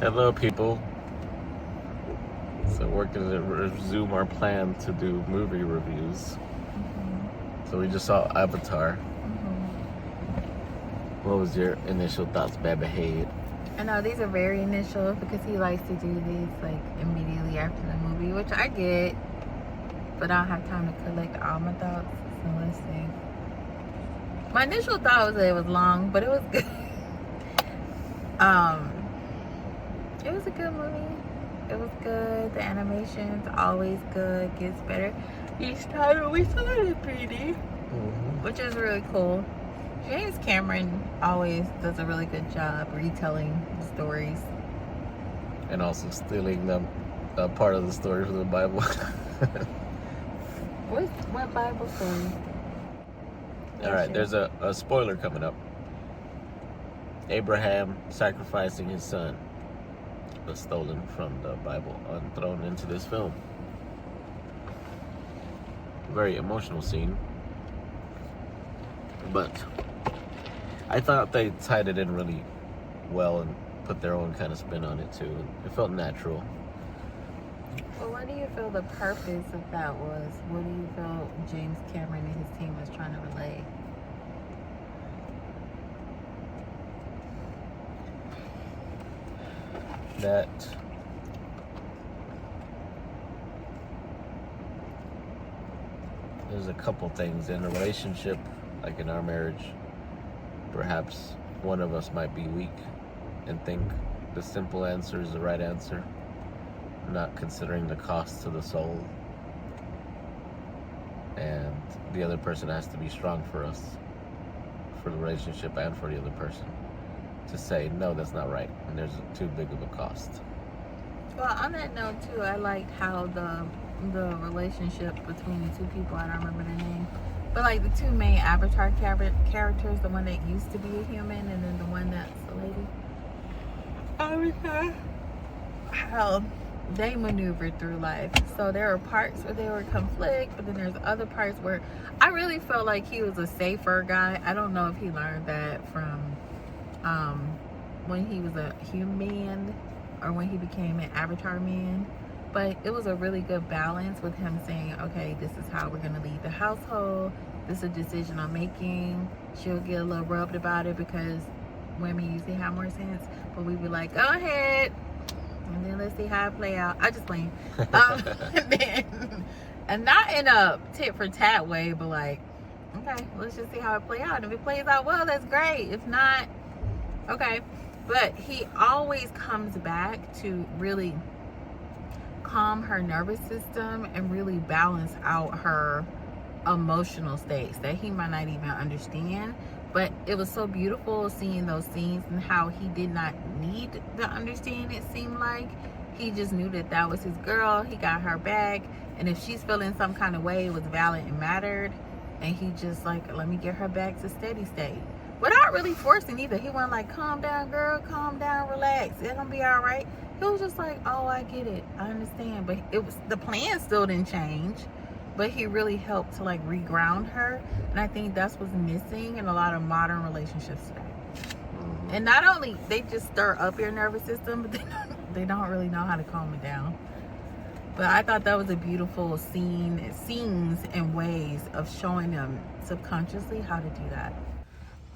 Hello, people. So we're going to resume our plan to do movie reviews. So we just saw Avatar. What was your initial thoughts, baby head? I know these are very initial because he likes to do these like immediately after the movie, which I get, but I don't have time to collect all my thoughts. So let's see. My initial thought was that it was long, but it was good. It was a good movie. It was good. The animation's always good. Gets better each time we saw it in 3D, which is really cool. James Cameron always does a really good job retelling stories. And also stealing them part of the story from the Bible. What Bible story? All right, there's a spoiler coming up. Abraham sacrificing his son was stolen from the Bible and thrown into this film. Very emotional scene. But I thought they tied it in really well and put their own kind of spin on it too. It felt natural. Well, what do you feel the purpose of that was? What do you feel James Cameron and his team was trying to relay? That there's a couple things in a relationship, like in our marriage. Perhaps one of us might be weak and think the simple answer is the right answer, not considering the cost to the soul. And the other person has to be strong for us, for the relationship and for the other person, to say, no, that's not right, and there's too big of a cost. Well, on that note too, I liked how the relationship between the two people, I don't remember their name, but like the two main Avatar characters, the one that used to be a human and then the one that's a lady, Avatar, how they maneuvered through life. So there were parts where they were conflict, but then there's other parts where I really felt like he was a safer guy. I don't know if he learned that from when he was a human or when he became an Avatar man, but it was a really good balance with him saying, okay, this is how we're going to lead the household, this is a decision I'm making. She'll get a little rubbed about it because women usually have more sense, but we would like, go ahead and then let's see how it play out. I just playing. And not in a tit for tat way, but like, okay, let's just see how it play out. If it plays out well, that's great. If not, okay. But he always comes back to really calm her nervous system and really balance out her emotional states that he might not even understand. But it was so beautiful seeing those scenes and how he did not need to understand. It seemed like he just knew that that was his girl. He got her back, and if she's feeling some kind of way, it was valid and mattered. And he just like, let me get her back to steady state without really forcing either. He wasn't like, calm down, girl, calm down, relax, it's gonna be all right. He was just like, oh, I get it, I understand. But it was, the plan still didn't change, but he really helped to like reground her. And I think that's what's missing in a lot of modern relationships today. And not only they just stir up your nervous system, but they don't really know how to calm it down. But I thought that was a beautiful scenes and ways of showing them subconsciously how to do that.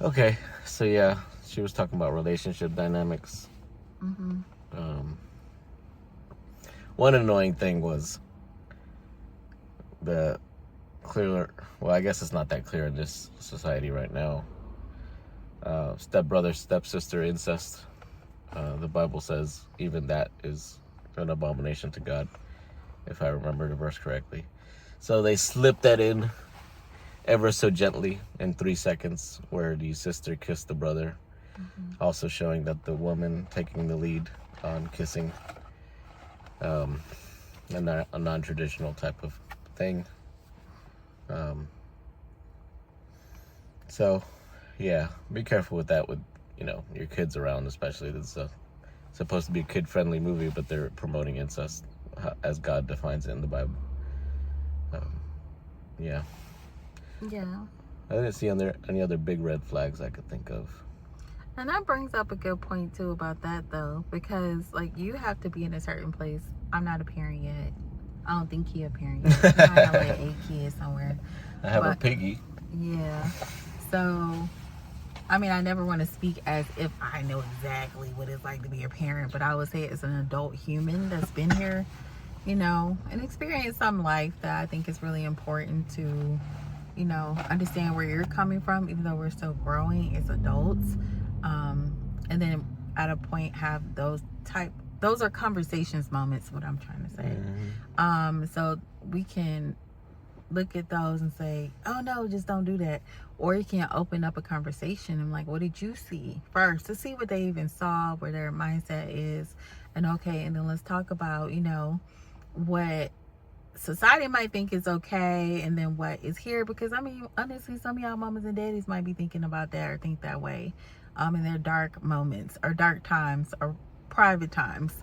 Okay, so yeah, she was talking about relationship dynamics. One annoying thing was the clear, well, I guess it's not that clear in this society right now. Stepbrother, stepsister incest. The Bible says even that is an abomination to God, if I remember the verse correctly. So they slipped that in ever so gently in 3 seconds, where the sister kissed the brother, also showing that the woman taking the lead on kissing, a non-traditional type of thing. So yeah, be careful with that with, your kids around, especially. This is supposed to be a kid-friendly movie, but they're promoting incest as God defines it in the Bible. Yeah. Yeah. I didn't see any other big red flags I could think of. And that brings up a good point too about that though, because like you have to be in a certain place. I'm not a parent yet. I don't think he a parent yet. He might have like 8 kids somewhere. I have a But piggy. yeah. So I mean, I never want to speak as if I know exactly what it's like to be a parent, but I would say as an adult human that's been here, you know, and experienced some life that I think is really important to, you know, understand where you're coming from, even though we're still growing as adults. And then at a point have those are conversations moments, what I'm trying to say. So we can look at those and say, oh no, just don't do that. Or you can open up a conversation and like, what did you see first, to see what they even saw, where their mindset is. And okay, and then let's talk about, you know, what society might think is okay, and then what is here. Because I mean, honestly, some of y'all mamas and daddies might be thinking about that or think that way in their dark moments or dark times or private times.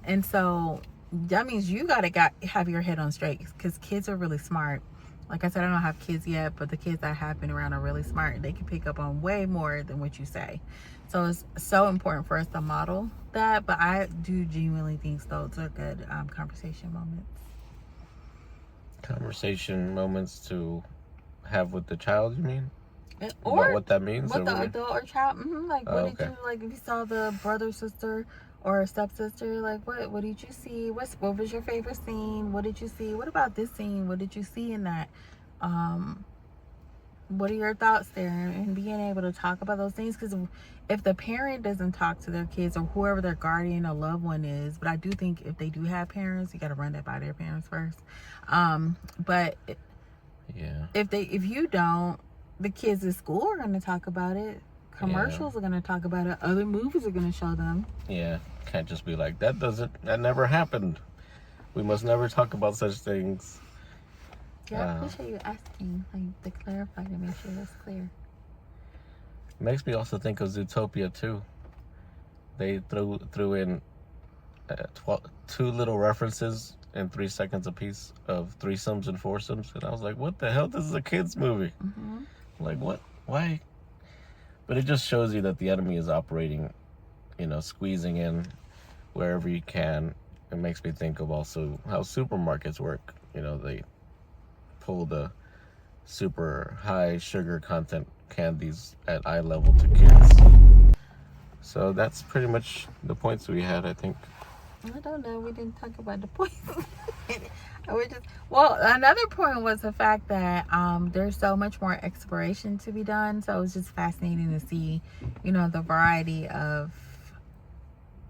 And so that means you gotta have your head on straight, because kids are really smart. Like I said, I don't have kids yet, but the kids I have been around are really smart. They can pick up on way more than what you say. So it's so important for us to model that. But I do genuinely think those are good conversation moments. Conversation moments to have with the child, you mean? Or about what that means? with the adult or child. Like, what did okay. you, like, if you saw the brother, sister, or stepsister, like, what did you see? What was your favorite scene? What did you see? What about this scene? What did you see in that? What are your thoughts there? And being able to talk about those things, because if the parent doesn't talk to their kids or whoever their guardian or loved one is, but I do think if they do have parents, you got to run that by their parents first. But yeah, if you don't, the kids at school are going to talk about it. Commercials are going to talk about it. Other movies are going to show them. Yeah, can't just be like, that never happened. We must never talk about such things. Yeah, I appreciate you asking, like, to clarify, to make sure that's clear. Makes me also think of Zootopia too. They threw in 2 little references in 3 seconds apiece of threesomes and foursomes, and I was like, what the hell? This is a kids movie. Like, what? Why? But it just shows you that the enemy is operating, you know, squeezing in wherever you can. It makes me think of also how supermarkets work. You know, they pull the super high sugar content candies at eye level to kids. So that's pretty much the points we had, I think. I don't know. We didn't talk about the points. Well, another point was the fact that there's so much more exploration to be done. So it was just fascinating to see, you know, the variety of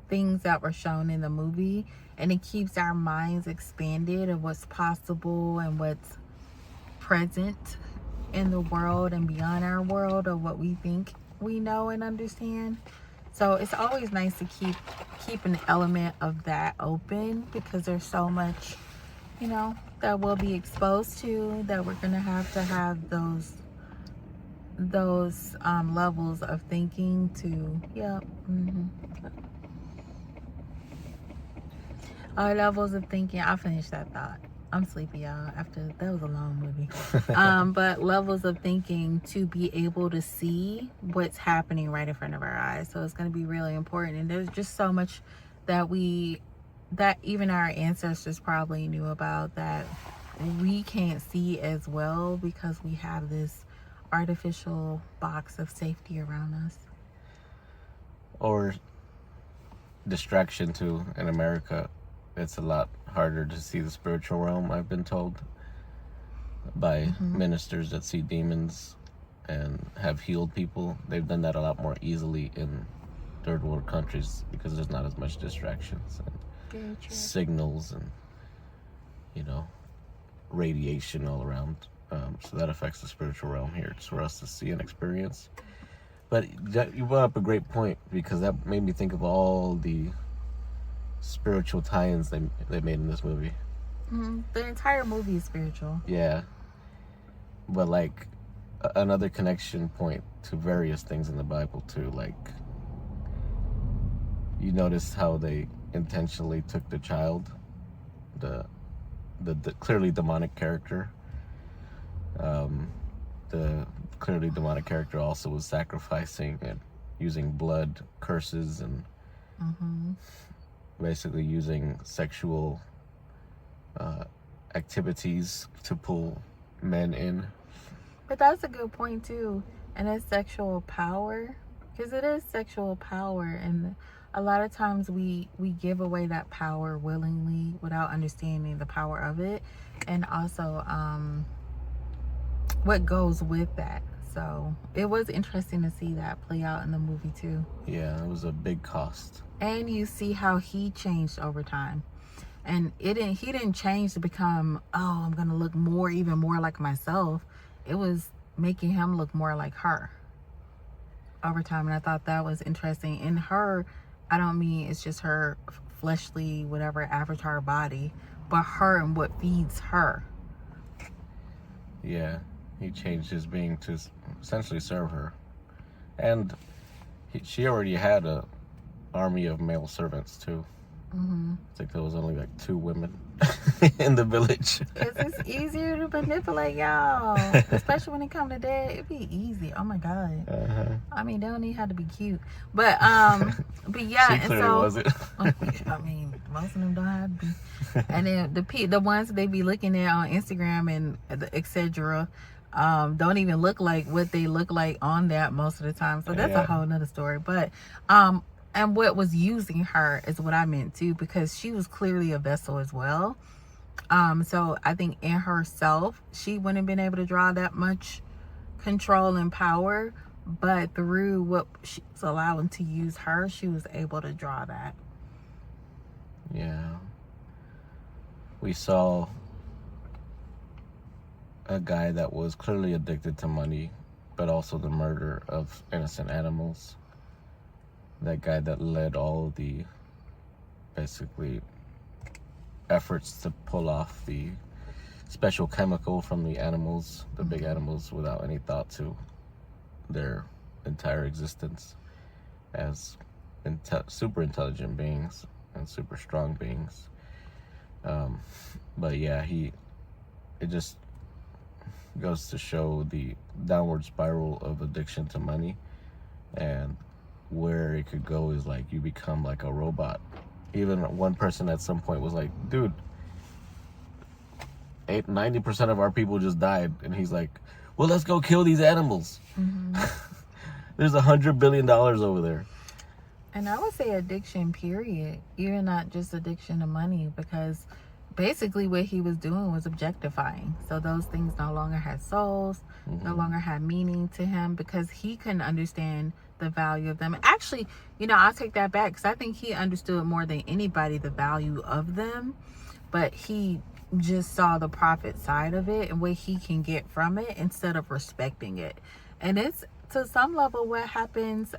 things that were shown in the movie, and it keeps our minds expanded of what's possible and what's present in the world and beyond our world, of what we think we know and understand. So it's always nice to keep an element of that open, because there's so much, you know, that we'll be exposed to, that we're gonna have those levels of thinking to levels of thinking. I'll finish that thought. I'm sleepy, y'all. After that was a long movie. But levels of thinking to be able to see what's happening right in front of our eyes. So it's going to be really important. And there's just so much that even our ancestors probably knew about, that we can't see as well, because we have this artificial box of safety around us. Or distraction too. In America, it's a lot harder to see the spiritual realm, I've been told, by ministers that see demons and have healed people. They've done that a lot more easily in third world countries, because there's not as much distractions and signals and, you know, radiation all around. So that affects the spiritual realm here. It's for us to see and experience. But you brought up a great point, because that made me think of all the spiritual tie-ins they made in this movie. The entire movie is spiritual. Yeah. But like another connection point to various things in the Bible too. Like, you noticed how they intentionally took the child, the clearly demonic character. The clearly demonic character also was sacrificing and using blood, curses, and basically using sexual activities to pull men in. But that's a good point too, and it's sexual power, because it is sexual power, and a lot of times we give away that power willingly without understanding the power of it, and also what goes with that. So it was interesting to see that play out in the movie too. Yeah, it was a big cost. And you see how he changed over time. And he didn't change to become, oh, I'm gonna look even more like myself. It was making him look more like her over time. And I thought that was interesting. In her, I don't mean it's just her fleshly, whatever, avatar body, but her and what feeds her. Yeah, he changed his being to essentially serve her. And she already had a army of male servants too. I think there was only like 2 women in the village. Because it's easier to manipulate y'all, especially when it comes to that. It'd be easy. Oh my god. I mean, they don't even have to be cute, but yeah. She and clearly so wasn't. I mean, most of them don't have to be. And then the ones that they be looking at on Instagram and etc. Don't even look like what they look like on that most of the time. So that's a whole nother story. But and what was using her is what I meant too, because she was clearly a vessel as well. So I think in herself, she wouldn't have been able to draw that much control and power, but through what she was allowing to use her, she was able to draw that. Yeah. We saw a guy that was clearly addicted to money, but also the murder of innocent animals. That guy that led all the basically efforts to pull off the special chemical from the animals, the big animals, without any thought to their entire existence as super intelligent beings and super strong beings. But yeah, it just goes to show the downward spiral of addiction to money, and where it could go is like you become like a robot. Even one person at some point was like, dude, 90% of our people just died. And he's like, well, let's go kill these animals. There's $100 billion over there. And I would say addiction, period. Even not just addiction to money, because basically what he was doing was objectifying. So those things no longer had souls, no longer had meaning to him, because he couldn't understand the value of them. Actually, I'll take that back, because I think he understood more than anybody the value of them, but he just saw the profit side of it and what he can get from it instead of respecting it. And it's to some level what happens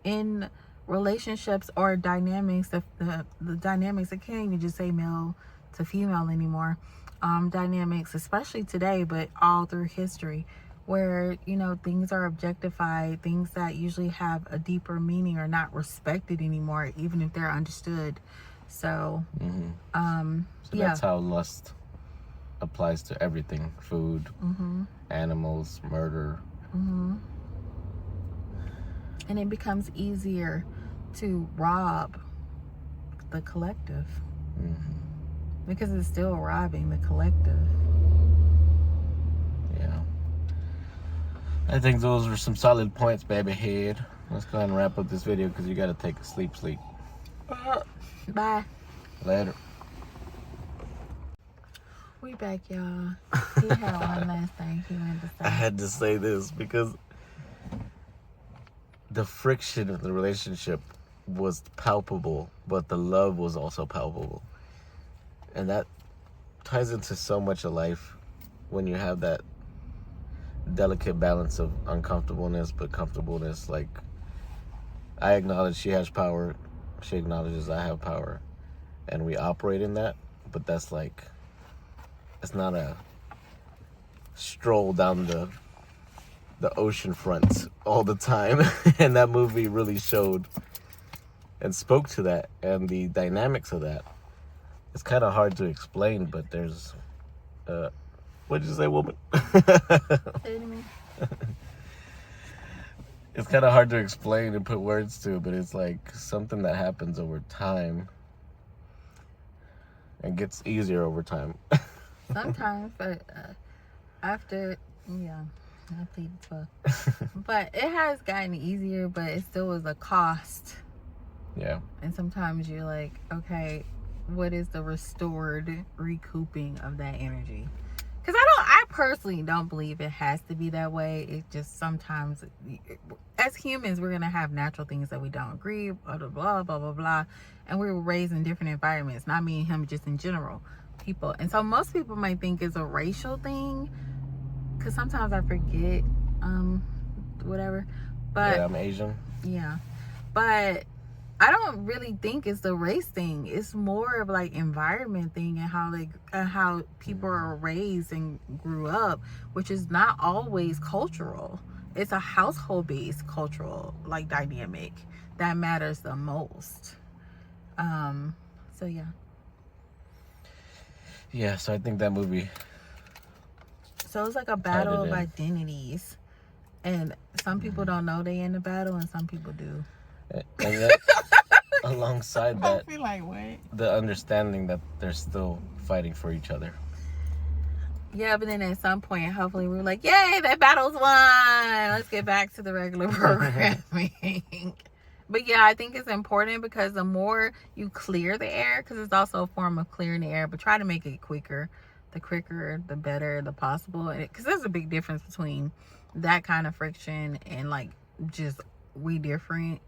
in relationships or dynamics, the dynamics. I can't even just say male to female anymore. Dynamics, especially today, but all through history, where things are objectified, things that usually have a deeper meaning are not respected anymore, even if they're understood. So that's how lust applies to everything: food, animals, murder. And it becomes easier to rob the collective, because it's still robbing the collective. Yeah. I think those were some solid points, baby head. Let's go ahead and wrap up this video, because you got to take a sleep. Bye. Later. We back, y'all. He had one last thing he wanted to say. I had to say this because the friction of the relationship was palpable, but the love was also palpable. And that ties into so much of life when you have that delicate balance of uncomfortableness but comfortableness. Like, I acknowledge she has power, she acknowledges I have power, and we operate in that, but that's like, it's not a stroll down the ocean front all the time. And that movie really showed and spoke to that, and the dynamics of that. It's kind of hard to explain, but there's what'd you say, woman? Say to me. It's kind of hard to explain and put words to, but it's like something that happens over time and gets easier over time. Sometimes, but after, yeah, I plead 12. But it has gotten easier, but it still was a cost. Yeah. And sometimes you're like, okay, what is the restored recouping of that energy? Because I personally don't believe it has to be that way. It just sometimes, as humans, we're going to have natural things that we don't agree, blah, blah, blah, blah, blah, blah. And we were raised in different environments, not me and him, just in general, people. And so most people might think it's a racial thing, because sometimes I forget, whatever. But yeah, I'm Asian. yeah. But I don't really think it's the race thing. It's more of like environment thing and how people are raised and grew up, which is not always cultural. It's a household based cultural like dynamic that matters the most. So yeah. Yeah, so I think that movie. So it's like a battle of identities, and some people don't know they in the battle, and some people do. And then, alongside that, I feel like what? The understanding that they're still fighting for each other. Yeah, but then at some point, hopefully, we're like, yay, that battle's won. Let's get back to the regular programming. But yeah, I think it's important because the more you clear the air, because it's also a form of clearing the air, but try to make it quicker. The quicker, the better, the possible. Because there's a big difference between that kind of friction and like just we different,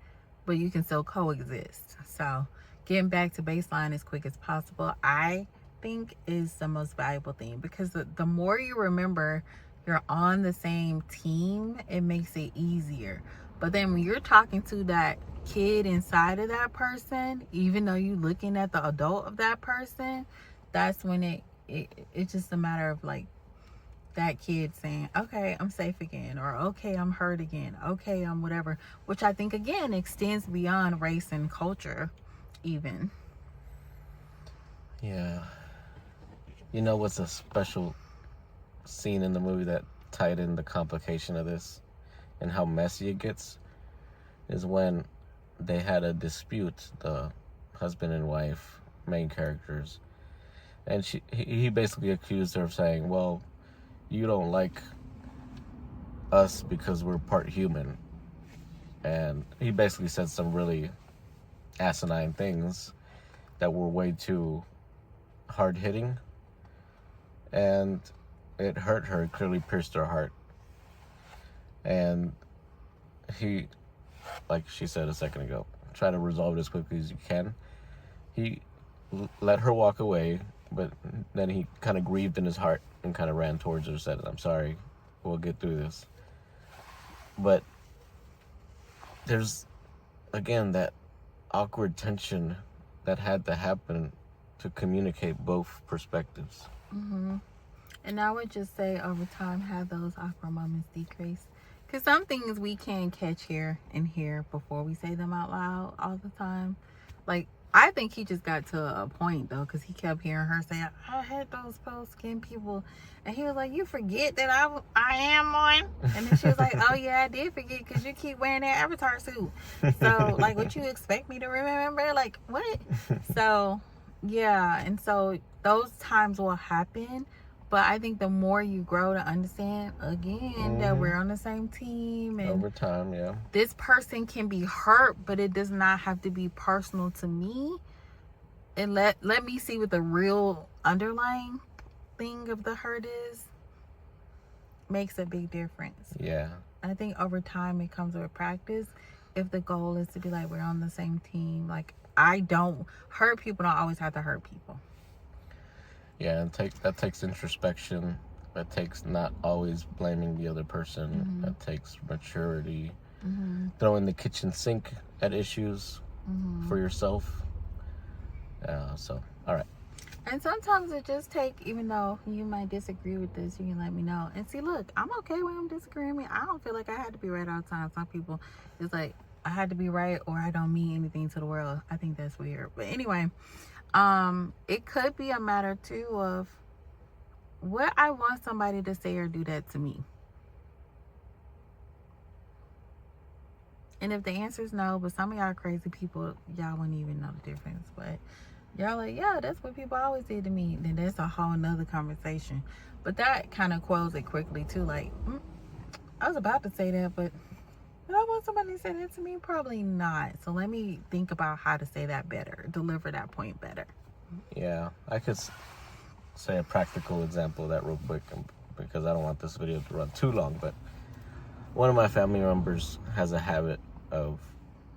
but you can still coexist. So getting back to baseline as quick as possible, I think is the most valuable thing, because the more you remember you're on the same team, it makes it easier. But then when you're talking to that kid inside of that person, even though you're looking at the adult of that person, that's when it's just a matter of like that kid saying, okay, I'm safe again, or okay, I'm hurt again, okay, I'm whatever, which I think again extends beyond race and culture even. Yeah. You know what's a special scene in the movie that tied in the complication of this and how messy it gets is when they had a dispute, the husband and wife, main characters, and he basically accused her of saying, well, you don't like us because we're part human. And he basically said some really asinine things that were way too hard-hitting, and it hurt her. It clearly pierced her heart. And he, like she said a second ago, try to resolve it as quickly as you can. He let her walk away, but then he kind of grieved in his heart and kind of ran towards her and said, I'm sorry, we'll get through this. But there's, again, that awkward tension that had to happen to communicate both perspectives. Mm-hmm. And I would just say over time, have those awkward moments decrease. Because some things we can catch here and here before we say them out loud all the time. Like, I think he just got to a point, though, because he kept hearing her say, I had those pale skin people. And he was like, you forget that I am one? And then she was like, oh, yeah, I did forget because you keep wearing that Avatar suit. So, like, what you expect me to remember? Like, what? So, yeah. And so those times will happen. But I think the more you grow to understand, again, that we're on the same team. And over time, yeah. This person can be hurt, but it does not have to be personal to me. And let me see what the real underlying thing of the hurt is. Makes a big difference. Yeah. I think over time it comes with practice. If the goal is to be like, we're on the same team. Like, hurt people don't always have to hurt people. Yeah, and that takes introspection. That takes not always blaming the other person. Mm-hmm. That takes maturity. Mm-hmm. Throwing the kitchen sink at issues Mm-hmm. for yourself. So, all right. And sometimes it just takes, even though you might disagree with this, you can let me know. And see, look, I'm okay when I'm disagreeing with me. I don't feel like I had to be right all the time. Some people, it's like, I had to be right or I don't mean anything to the world. I think that's weird. But anyway, it could be a matter too of what I want somebody to say or do that to me. And if the answer is no, but some of y'all crazy people, y'all wouldn't even know the difference. But y'all like, yeah, that's what people always did to me. Then that's a whole nother conversation. But that kind of quells it quickly too. Like, I was about to say that, but did I want somebody to say that to me? Probably not. So let me think about how to say that better, deliver that point better. Yeah, I could say a practical example of that real quick, because I don't want this video to run too long. But one of my family members has a habit of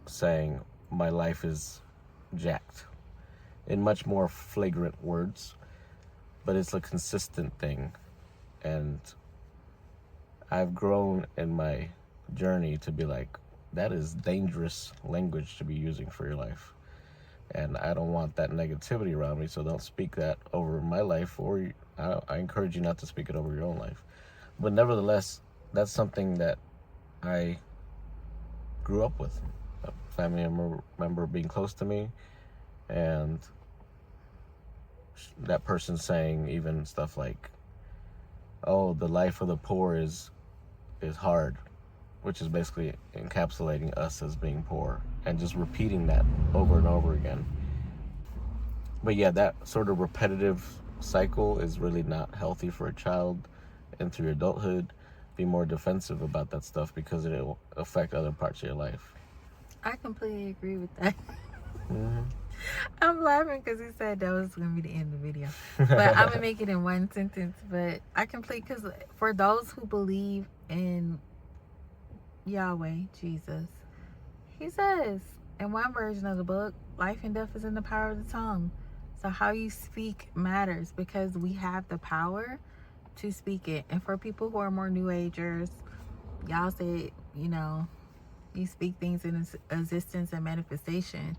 saying my life is jacked in much more flagrant words, but it's a consistent thing. And I've grown in my journey to be like, that is dangerous language to be using for your life. And I don't want that negativity around me, so don't speak that over my life, or I encourage you not to speak it over your own life. But nevertheless, that's something that I grew up with. A family member being close to me, and that person saying even stuff like, oh, the life of the poor is hard, which is basically encapsulating us as being poor, and just repeating that over and over again. But yeah, that sort of repetitive cycle is really not healthy for a child into your adulthood. Be more defensive about that stuff, because it will affect other parts of your life. I completely agree with that. Mm-hmm. I'm laughing because he said that was going to be the end of the video. But I'm going to make it in one sentence. But because for those who believe in Yahweh, Jesus, he says in one version of the book, life and death is in the power of the tongue. So how you speak matters, because we have the power to speak it. And for people who are more New Agers, y'all say, you speak things in existence and manifestation.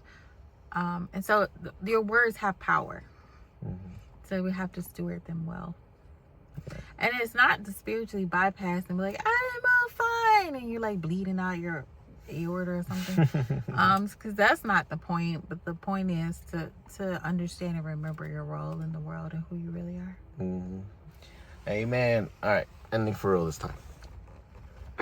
And so your words have power. Mm-hmm. So we have to steward them well. Okay. And it's not to spiritually bypass and be like, I'm all fine, and you're like bleeding out your aorta or something. Because that's not the point. But the point is to understand and remember your role in the world and who you really are. Mm-hmm. Amen. All right, ending for real this time.